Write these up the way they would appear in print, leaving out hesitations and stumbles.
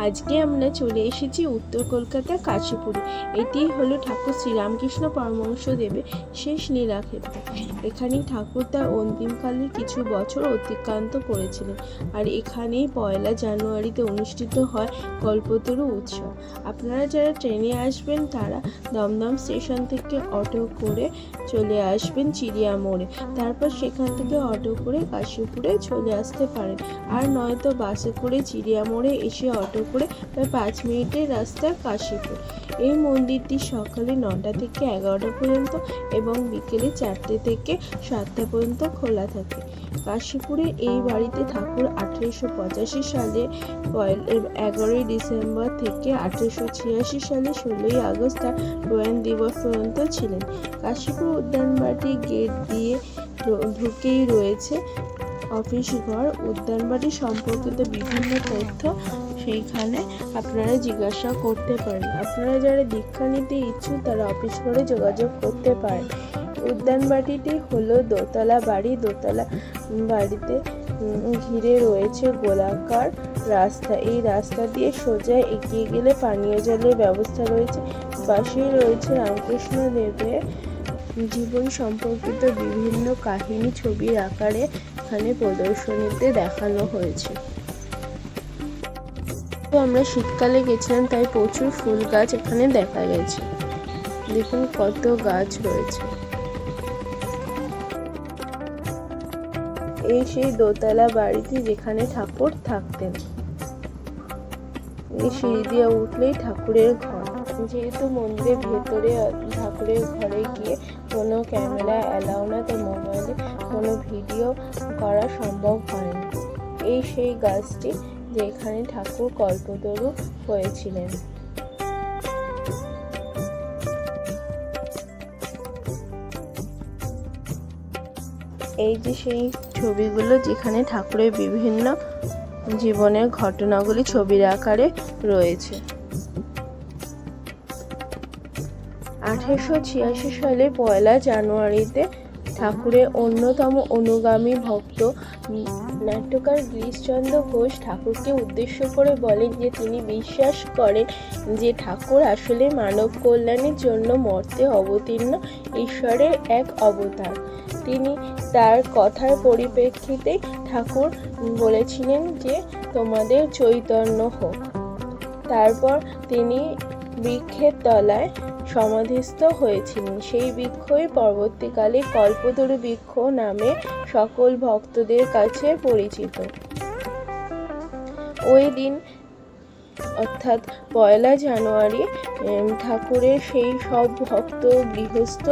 আজকে আমরা চলে এসেছি উত্তর কলকাতা কাশীপুরে। এটি হলো ঠাকুর শ্রীরামকৃষ্ণ পরমহংসদেবের শেষ লীলাক্ষেত্র। এখানেই ঠাকুর তার অন্তিমকালের কিছু বছর অতিক্রান্ত করেছিলেন। আর এখানেই 1 জানুয়ারিতে অনুষ্ঠিত হয় কল্পতরু উৎসব। আপনারা যারা ট্রেনে আসবেন তারা দমদম স্টেশন থেকে অটো করে চলে আসবেন চিড়িয়া মোড়ে, তারপর সেখান থেকে অটো করে কাশীপুরে চলে আসতে পারেন। আর নয়তো বাসে করে চিড়িয়া মোড়ে এসে অটো করে প্রায় 5 মিনিটের রাস্তা কাশীপুর। এই মন্দিরটি সকালে 9টা থেকে 11টা পর্যন্ত এবং বিকেলে 4টে থেকে 7টা পর্যন্ত খোলা থাকে। কাশীপুরে এই বাড়িতে ঠাকুর 1885 সালে 11ই ডিসেম্বর থেকে 1886 সালে 16ই আগস্ট তার প্রয়াণ দিবস পর্যন্ত ছিলেন। কাশীপুর উদ্যানবাটি গেট দিয়ে ঢুকেই রয়েছে অফিস ঘর। উদ্যানবাটি সম্পর্কিত বিভিন্ন তথ্য সেইখানে আপনারা জিজ্ঞাসা করতে পারেন। আপনারা যারা দীক্ষা নিতে ইচ্ছুক তারা অফিস ঘরে যোগাযোগ করতে পারেন। উদ্যানবাটিটি হলো দোতলা বাড়ি। দোতলা বাড়িতে ঘিরে রয়েছে গোলাকার রাস্তা। এই রাস্তা দিয়ে সোজা এগিয়ে গেলে পানীয় জলের ব্যবস্থা রয়েছে। পাশেই রয়েছে রামকৃষ্ণ দেবের জীবন সম্পর্কিত বিভিন্ন কাহিনী ছবির আকারে এখানে প্রদর্শনীতে দেখানো হয়েছে। তো আমরা শীতকালে গেছিলাম, তাই প্রচুর ফুল গাছ এখানে দেখা গেছে। দেখুন কত গাছ রয়েছে। এই সেই দোতলা বাড়িটি যেখানে ঠাকুর থাকতেন। এই সিঁড়ি দিয়ে উঠলেই ঠাকুরের ঘর। যেহেতু মন্দিরের ভেতরে ঠাকুরের ঘরে গিয়ে কোনো ক্যামেরা অ্যালাউ না, তো মোবাইলে কোনো ভিডিও করা সম্ভব হয়নি। এই সেই গাছটি যেখানে ঠাকুর কল্পতরু হয়েছিলেন। এই যে সেই ছবিগুলো যেখানে ঠাকুরের বিভিন্ন জীবনের ঘটনাগুলি ছবির আকারে রয়েছে। 1886 সালে 1 জানুয়ারিতে ঠাকুরের অন্যতম অনুগামী ভক্ত নাট্যকার গিরিশচন্দ্র ঘোষ ঠাকুরকে উদ্দেশ্য করে বলেন যে তিনি বিশ্বাস করেন যে ঠাকুর আসলে মানব কল্যাণের জন্য মর্তে অবতীর্ণ ঈশ্বরের এক অবতার। তিনি তার কথার পরিপ্রেক্ষিতে ঠাকুর বলেছিলেন যে তোমাদের চৈতন্য হোক। তারপর তিনি বৃক্ষের তলায় সমাধিস্থ হয়েছিলেন। সেই বৃক্ষই পরবর্তীকালে কল্পতরু বৃক্ষ নামে সকল ভক্তদের কাছে পরিচিত। ওই দিন অর্থাৎ 1 জানুয়ারি ঠাকুরের সেই সব ভক্ত গৃহস্থ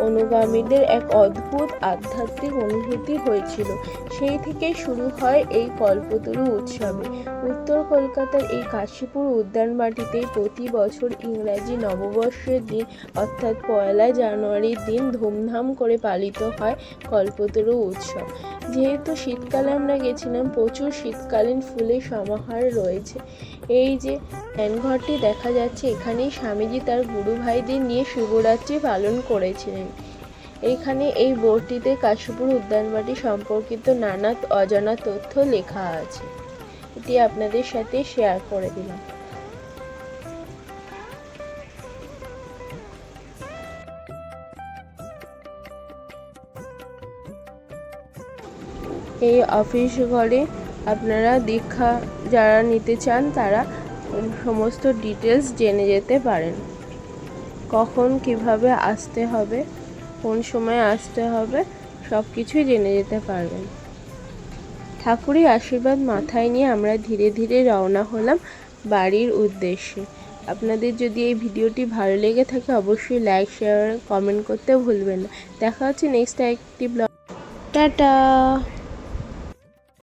অনুগামীদের এক অদ্ভুত আধ্যাত্মিক অনুভূতি হয়েছিল। সেই থেকে শুরু হয় এই কল্পতরু উৎসবে। উত্তর কলকাতার এই কাশীপুর উদ্যানবাটিতে প্রতি বছর ইংরাজি নববর্ষের দিন অর্থাৎ 1 জানুয়ারির দিন ধুমধাম করে পালিত হয় কল্পতরু উৎসব। যেহেতু শীতকালে আমরা গেছিলাম, প্রচুর শীতকালীন ফুলের সমাহার রয়েছে। এই যে ধ্যানঘরটি দেখা যাচ্ছে, এখানেই স্বামীজি তার গুরু ভাইদের নিয়ে শিবরাত্রি পালন করেছিলেন। এইখানে এই বোর্ডটিতে কাশীপুর উদ্যানবাটি সম্পর্কিত নানা অজানা তথ্য লেখা আছে। এটি আপনাদের সাথে শেয়ার করে দিলাম। এই অফিস ঘরে আপনারা দীক্ষা যারা নিতে চান তারা সমস্ত ডিটেলস জেনে যেতে পারেন। কখন কিভাবে আসতে হবে, কোন সময় আসতে হবে, সব কিছুই জেনে যেতে পারবেন। ঠাকুরের আশীর্বাদ মাথায় নিয়ে আমরা ধীরে ধীরে রওনা হলাম বাড়ির উদ্দেশ্যে। আপনাদের যদি এই ভিডিওটি ভালো লেগে থাকে অবশ্যই লাইক, শেয়ার, কমেন্ট করতে ভুলবেন না। দেখা হচ্ছে নেক্সট একটি ব্লগ। টাটা।